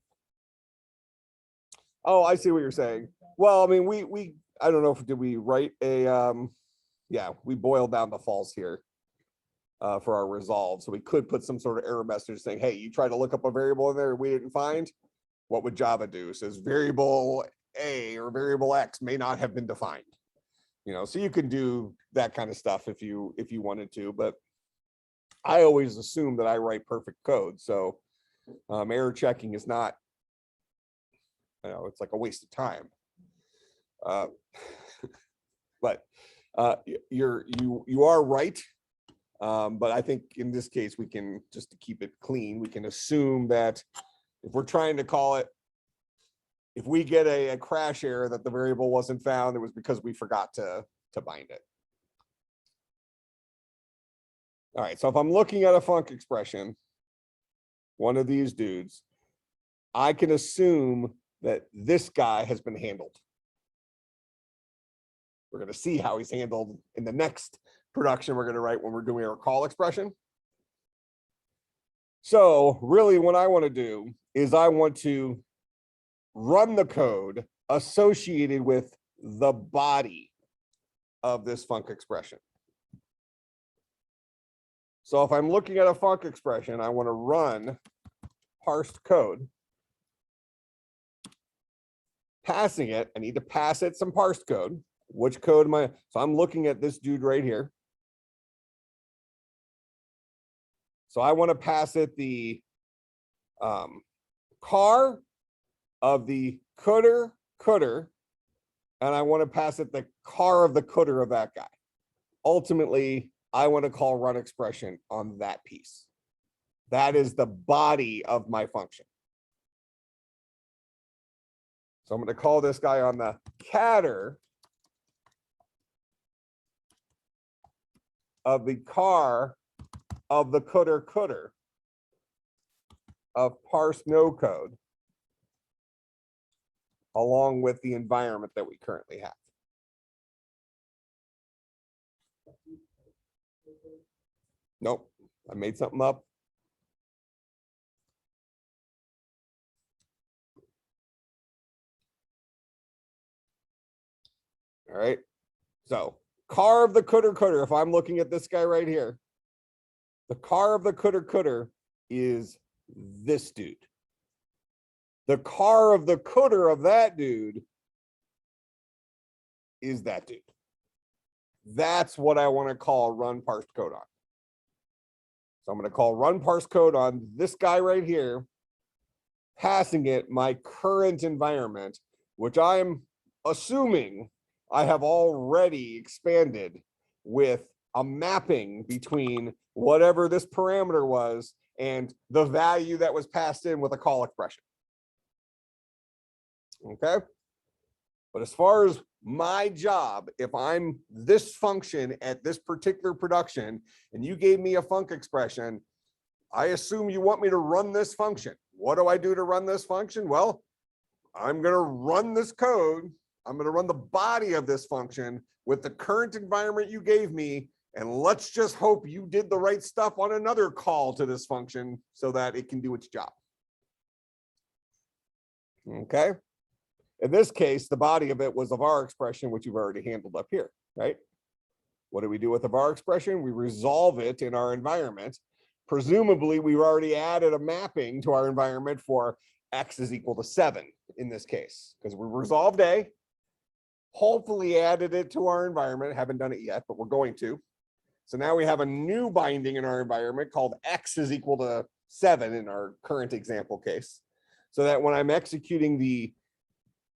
Oh, I see what you're saying. Well, I mean, we I don't know if did we write a yeah, we boiled down the false here for our resolve. So we could put some sort of error message saying, hey, you tried to look up a variable in there we didn't find. What would Java do? It says variable A or variable X may not have been defined. You know, so you can do that kind of stuff if you wanted to, but I always assume that I write perfect code. So error checking is not, you know, it's like a waste of time. But you are right. But I think in this case, we can, just to keep it clean, we can assume that if we're trying to call it, if we get a crash error that the variable wasn't found, it was because we forgot to bind it. All right, so if I'm looking at a func expression, one of these dudes, I can assume that this guy has been handled. We're going to see how he's handled in the next production we're going to write when we're doing our call expression. So really what I want to do is I want to run the code associated with the body of this func expression. So if I'm looking at a func expression, I want to run parsed code. Passing it, I need to pass it some parsed code. Which code am I? So I'm looking at this dude right here. So I want to pass it the car of the cooter, and I want to pass it the car of the cooter of that guy. Ultimately, I want to call run expression on that piece. That is the body of my function. So I'm going to call this guy on the catter of the car of the cooter of parse no code, along with the environment that we currently have. Nope, I made something up. All right, so car of the cooter, if I'm looking at this guy right here, the car of the cooter is this dude. The car of the cooter of that dude is that dude. That's what I want to call run parsed code on. So I'm going to call run parse code on this guy right here, passing it my current environment, which I'm assuming I have already expanded with a mapping between whatever this parameter was and the value that was passed in with a call expression. Okay. But as far as my job, if I'm this function at this particular production and you gave me a func expression, I assume you want me to run this function. What do I do to run this function? Well, I'm going to run this code. I'm going to run the body of this function with the current environment you gave me. And let's just hope you did the right stuff on another call to this function so that it can do its job. Okay. In this case, the body of it was a var expression, which you've already handled up here, right? What do we do with the var expression? We resolve it in our environment. Presumably, we've already added a mapping to our environment for x is equal to 7 in this case, because we resolved A, hopefully added it to our environment. Haven't done it yet, but we're going to. So now we have a new binding in our environment called x is equal to 7 in our current example case. So that when I'm executing the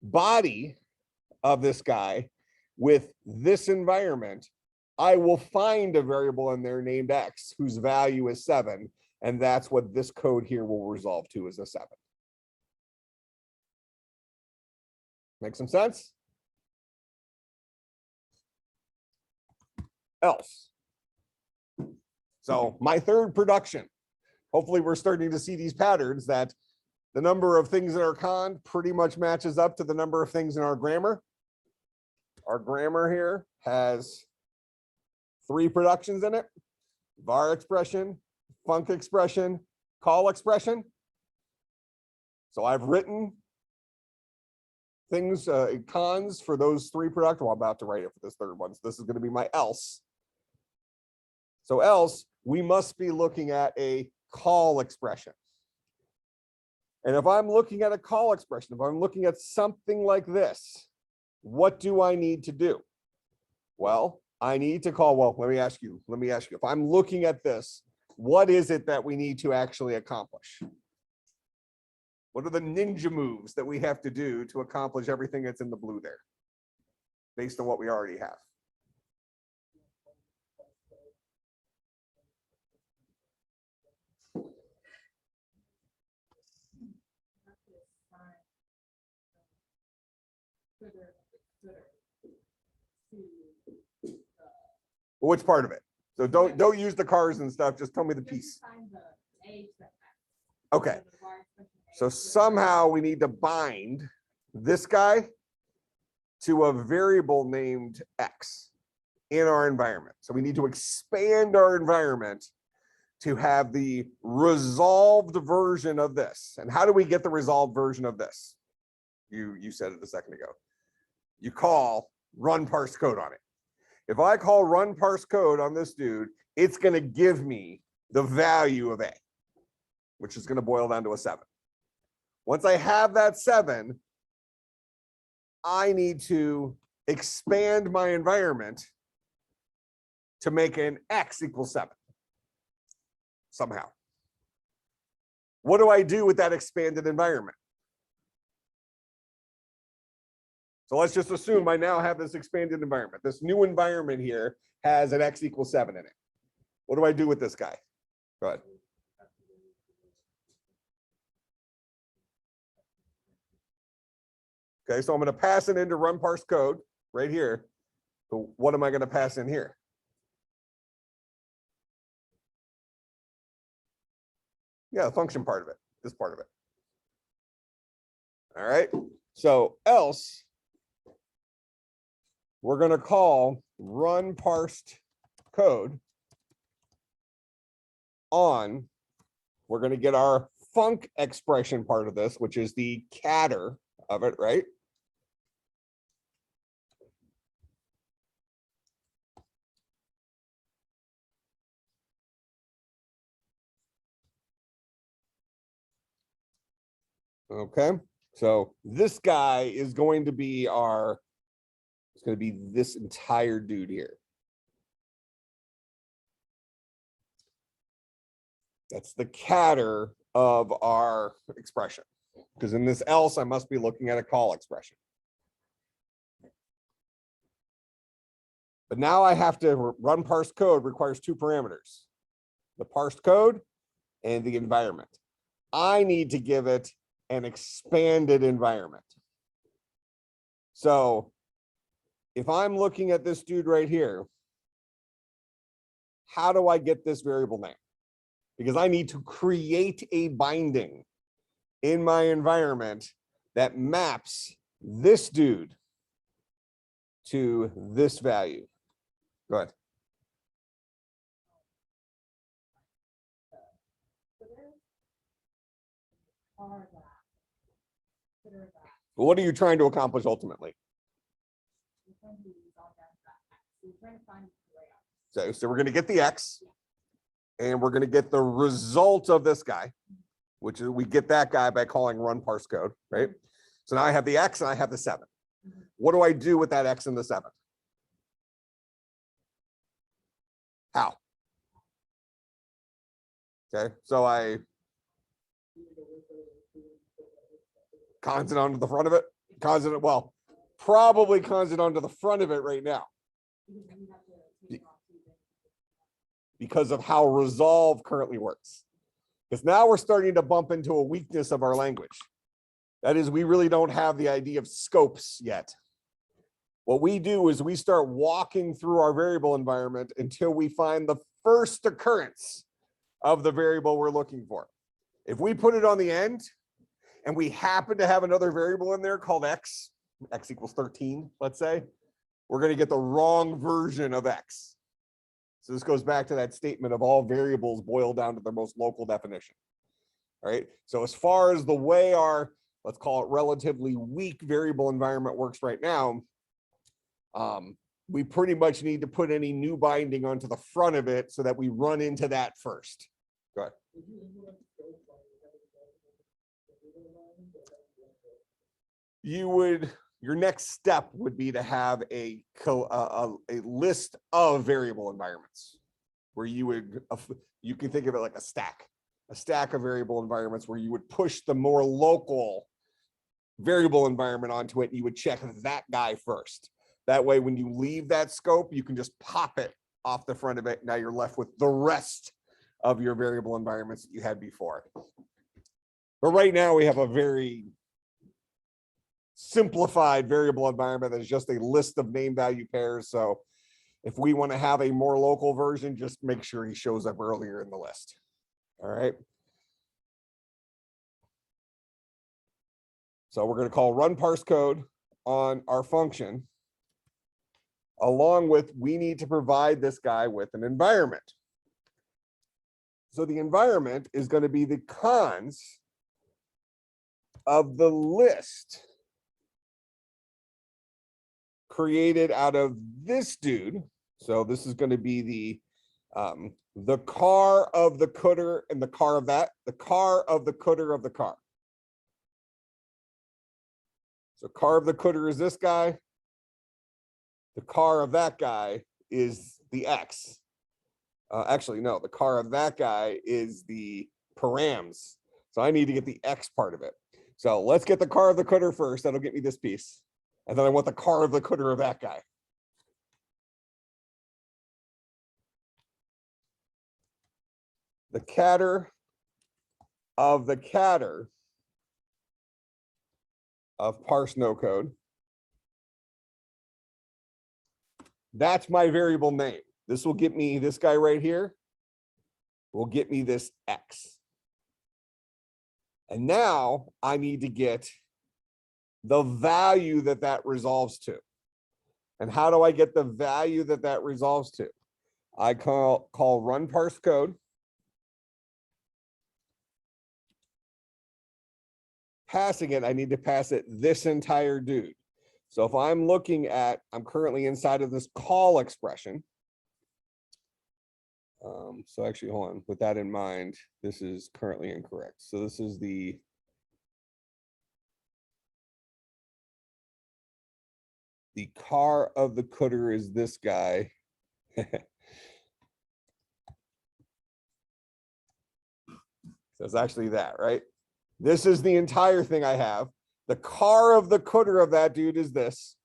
body of this guy with this environment, I will find a variable in there named x whose value is 7. And that's what this code here will resolve to, is a 7. Make some sense? Else. So my third production, hopefully we're starting to see these patterns that the number of things in our con pretty much matches up to the number of things in our grammar. Our grammar here has 3 productions in it: var expression, func expression, call expression. So I've written things, cons for those 3 productions. Well, I'm about to write it for this third one. So this is going to be my else. So else, we must be looking at a call expression. And if I'm looking at a call expression, if I'm looking at something like this, what do I need to do? Well, I need to call, well, let me ask you, if I'm looking at this, what is it that we need to actually accomplish? What are the ninja moves that we have to do to accomplish everything that's in the blue there, based on what we already have? Which part of it? So don't use the cars and stuff. Just tell me the piece. Okay. So somehow we need to bind this guy to a variable named x in our environment. So we need to expand our environment to have the resolved version of this. And how do we get the resolved version of this? You said it a second ago. You call run parse code on it. If I call run parse code on this dude, it's going to give me the value of A, which is going to boil down to a 7. Once I have that 7, I need to expand my environment to make an X equals 7 somehow. What do I do with that expanded environment? So let's just assume I now have this expanded environment. This new environment here has an X equals 7 in it. What do I do with this guy? Go ahead. Okay, so I'm going to pass it into run parse code right here. So what am I going to pass in here? Yeah, the function part of it, this part of it. All right, so else we're going to call run parsed code on, we're going to get our func expression part of this, which is the catter of it, right? Okay, so this guy is going to be our, it's going to be this entire dude here. That's the catter of our expression, because in this else, I must be looking at a call expression. But now I have to run parse code requires 2 parameters, the parsed code and the environment. I need to give it an expanded environment. So if I'm looking at this dude right here, how do I get this variable name? Because I need to create a binding in my environment that maps this dude to this value. Go ahead. What are you trying to accomplish ultimately? So we're going to get the X, and we're going to get the result of this guy, which is we get that guy by calling run parse code, right? So now I have the X and I have the 7. What do I do with that X and the 7? How? Okay, so I constant onto the front of it, constant, well, probably constant onto the front of it right now, because of how resolve currently works. Because now we're starting to bump into a weakness of our language. That is, we really don't have the idea of scopes yet. What we do is we start walking through our variable environment until we find the first occurrence of the variable we're looking for. If we put it on the end and we happen to have another variable in there called X equals 13, let's say, we're going to get the wrong version of X. So this goes back to that statement of all variables boil down to their most local definition. All right. So as far as the way our, let's call it relatively weak variable environment works right now, we pretty much need to put any new binding onto the front of it so that we run into that first. Go ahead. You would, your next step would be to have a list of variable environments where you would, you can think of it like a stack of variable environments where you would push the more local variable environment onto it. You would check that guy first. That way, when you leave that scope, you can just pop it off the front of it. Now you're left with the rest of your variable environments that you had before. But right now we have a very simplified variable environment that is just a list of name value pairs. So if we want to have a more local version, just make sure he shows up earlier in the list. All right. So we're going to call run parse code on our function. Along with, we need to provide this guy with an environment. So the environment is going to be the cons of the list created out of this dude. So this is going to be the car of the cooter and the car of that, the car of the cooter of the car. So car of the cooter is this guy. the car of that guy is the X. Actually, no, the car of that guy is the params. So I need to get the X part of it. So let's get the car of the cooter first. That'll get me this piece. And then I want the car of the cooter of that guy. The catter of the catter of parse no code. That's my variable name. This will get me, this guy right here will get me this X. And now I need to get the value that that resolves to. And how do I get the value that that resolves to? I call run parse code. Passing it, I need to pass it this entire dude. So if I'm looking at, I'm currently inside of this call expression. So actually, hold on, with that in mind, this is currently incorrect. So this is the car of the cooter is this guy. So it's actually that, right? This is the entire thing I have. The car of the cooter of that dude is this.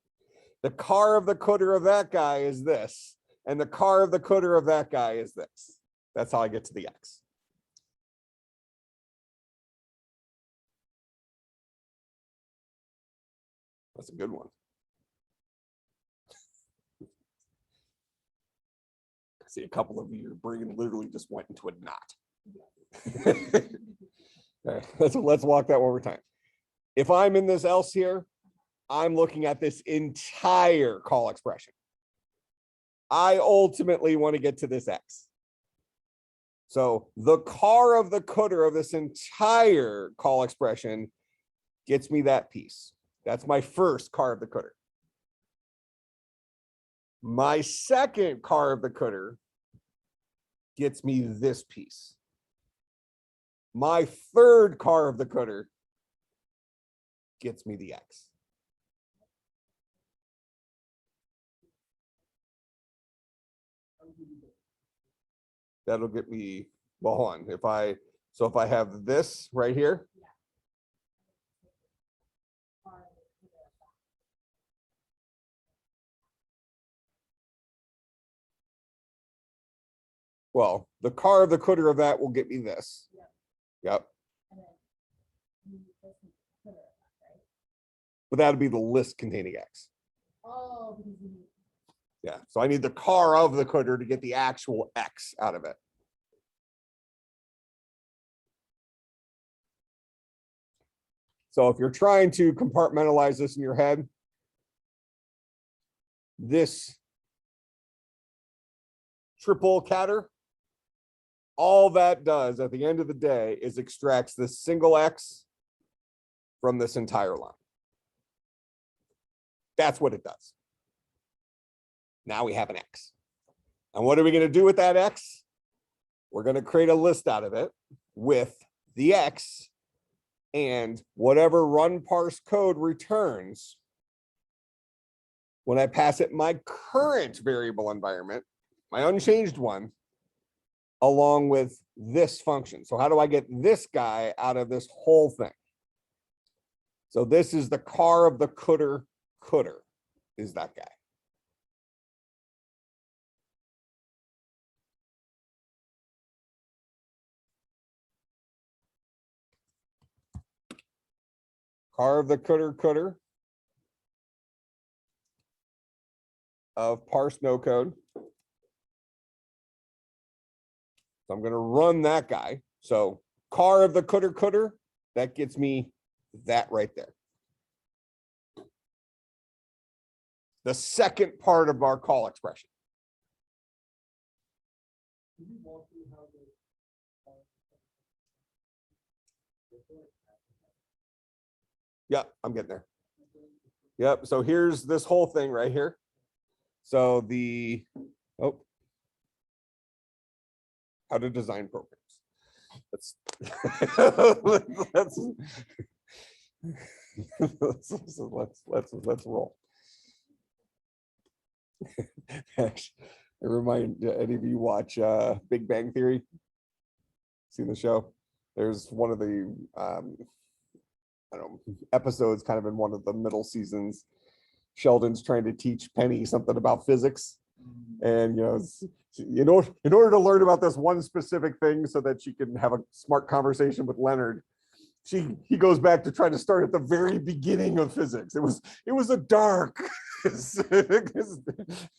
The car of the cooter of that guy is this. And the car of the cooter of that guy is this. That's how I get to the X. That's a good one. I see a couple of your brain literally just went into a knot. Okay, let's walk that one more time. If I'm in this else here, I'm looking at this entire call expression. I ultimately want to get to this X. So the car of the cooter of this entire call expression gets me that piece. That's my first car of the cooter. My second car of the cooter gets me this piece. My third car of the cooter gets me the X. That'll get me, well, hold on. If I have this right here. Well, the car of the cooter of that will get me this. Yep. But that'll be the list containing X. Oh. Yeah, so I need the car of the cooter to get the actual X out of it. So if you're trying to compartmentalize this in your head, this triple catter, all that does at the end of the day is extracts this single X from this entire line. That's what it does. Now we have an X. And what are we going to do with that X? We're going to create a list out of it with the X and whatever run parse code returns when I pass it my current variable environment, my unchanged one, along with this function. So how do I get this guy out of this whole thing? So this is the car of the cooter is that guy. Car of the cooter of parse no code. So I'm going to run that guy. So car of the cooter, that gets me that right there. The second part of our call expression. Yeah, I'm getting there. Yep. So here's this whole thing right here. So the, how to design programs. Let's roll. I remind any of you watch Big Bang Theory? Seen the show? There's one of the I don't know, episodes kind of in one of the middle seasons. Sheldon's trying to teach Penny something about physics. And in order to learn about this one specific thing so that she can have a smart conversation with Leonard, he goes back to try to start at the very beginning of physics. It was a dark,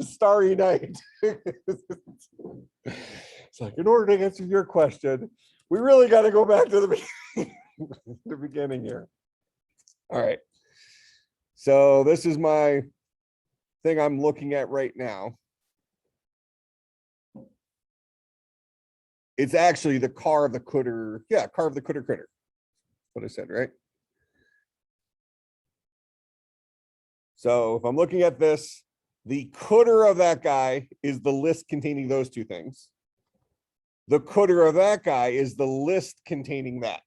starry night. It's like, in order to answer your question, we really got to go back to the beginning here. All right. So this is my thing I'm looking at right now. It's actually the car of the critter. Yeah, car of the critter. What I said, right? So if I'm looking at this, the critter of that guy is the list containing those two things. The critter of that guy is the list containing that.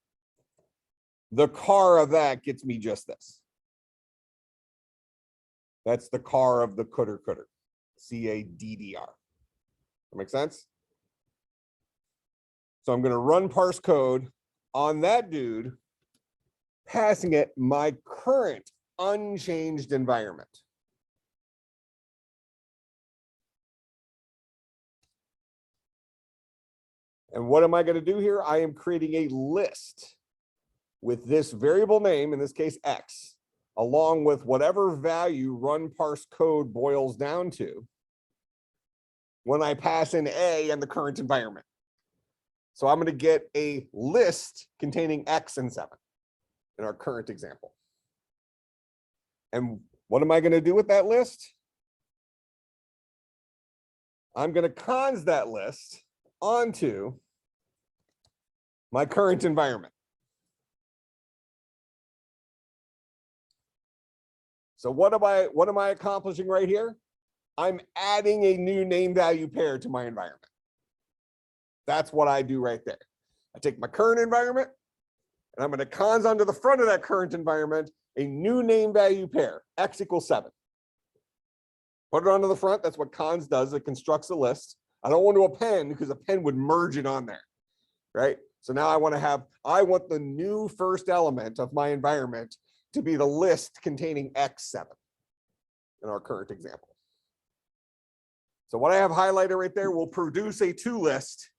The car of that gets me just this. That's the car of the critter. CADDR. That make sense? So I'm going to run parse code on that dude, passing it my current unchanged environment. And what am I going to do here? I am creating a list with this variable name, in this case, X, along with whatever value run parse code boils down to when I pass in A and the current environment. So I'm going to get a list containing X and 7 in our current example. And what am I going to do with that list? I'm going to cons that list onto my current environment. So what am I accomplishing right here? I'm adding a new name value pair to my environment. That's what I do right there. I take my current environment and I'm going to cons onto the front of that current environment a new name value pair, X equals 7. Put it onto the front. That's what cons does. It constructs a list. I don't want to append because a pen would merge it on there, right? So now I want the new first element of my environment to be the list containing X7 in our current example. So what I have highlighted right there will produce a to list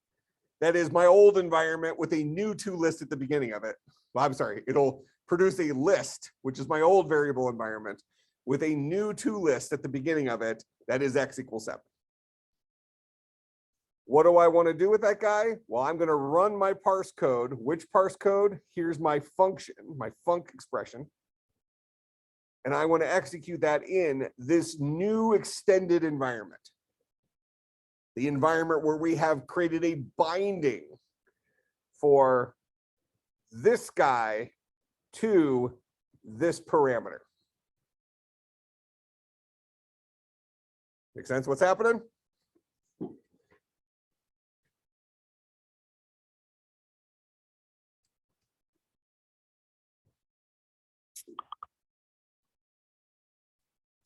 that is my old environment with a new to list at the beginning of it. Well, I'm sorry, it'll produce a list, which is my old variable environment, with a new to list at the beginning of it that is X equals 7. What do I want to do with that guy? Well, I'm going to run my parse code. Which parse code? Here's my function, my func expression. And I want to execute that in this new extended environment. The environment where we have created a binding for this guy to this parameter. Make sense what's happening?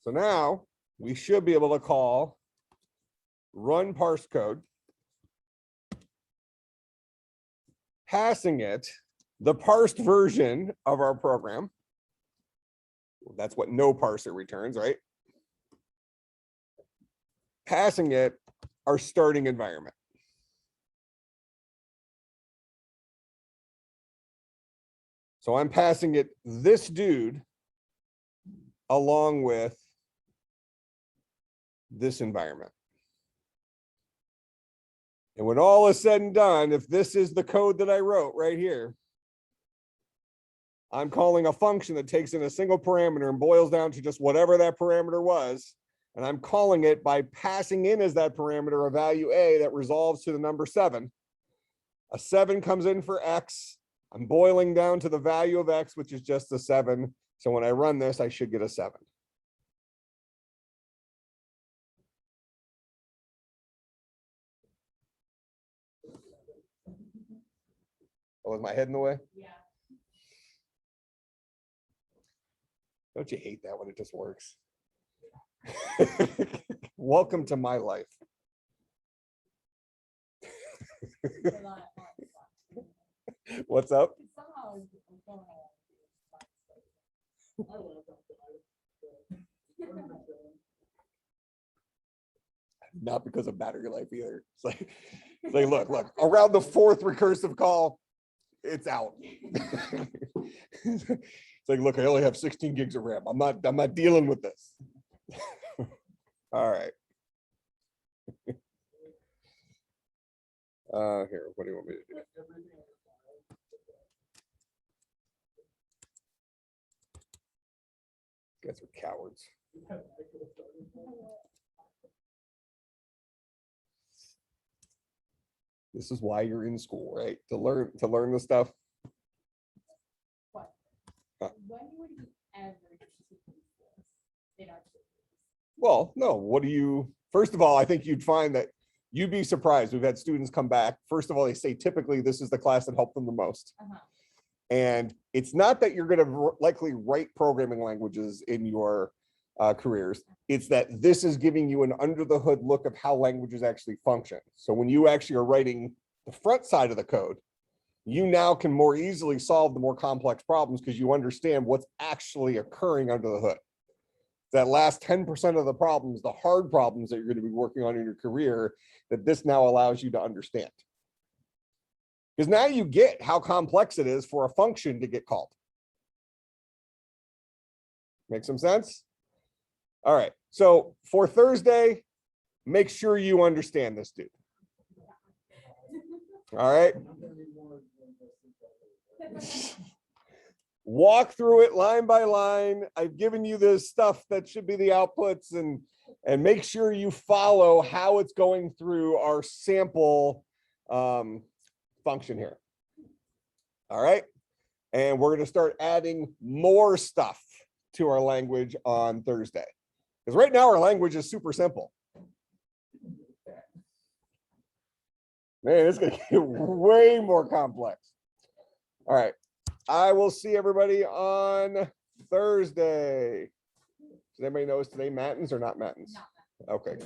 So now we should be able to call run parse code, passing it the parsed version of our program. That's what NoParser returns, right? Passing it our starting environment. So I'm passing it this dude along with this environment. And when all is said and done, if this is the code that I wrote right here, I'm calling a function that takes in a single parameter and boils down to just whatever that parameter was. And I'm calling it by passing in as that parameter a value A that resolves to the number 7. A 7 comes in for X. I'm boiling down to the value of X, which is just a 7. So when I run this, I should get a 7. Oh, was my head in the way? Yeah. Don't you hate that when it just works? Welcome to my life. What's up? Somehow I'm going on. I love that. Not because of battery life either. It's like look, around the fourth recursive call, it's out. It's like, look, I only have 16 gigs of RAM. I'm not dealing with this. All right. Here, what do you want me to do? You guys are cowards. This is why you're in school, right? To learn the stuff. What? Huh. When would you ever get to do this in our schools? Well, no, what do you, first of all, I think you'd find that you'd be surprised. We've had students come back. First of all, they say typically this is the class that helped them the most. And it's not that you're going to likely write programming languages in your careers. It's that this is giving you an under the hood look of how languages actually function. So when you actually are writing the front side of the code, you now can more easily solve the more complex problems because you understand what's actually occurring under the hood. That last 10% of the problems, the hard problems that you're going to be working on in your career, that this now allows you to understand. Because now you get how complex it is for a function to get called. Make some sense? All right. So for Thursday, make sure you understand this, dude. All right. Walk through it line by line. I've given you this stuff that should be the outputs, and make sure you follow how it's going through our sample function here. All right. And we're going to start adding more stuff to our language on Thursday. Because right now our language is super simple. Man, it's going to get way more complex. All right. I will see everybody on Thursday. Does anybody know, is today matins or not matins? Okay.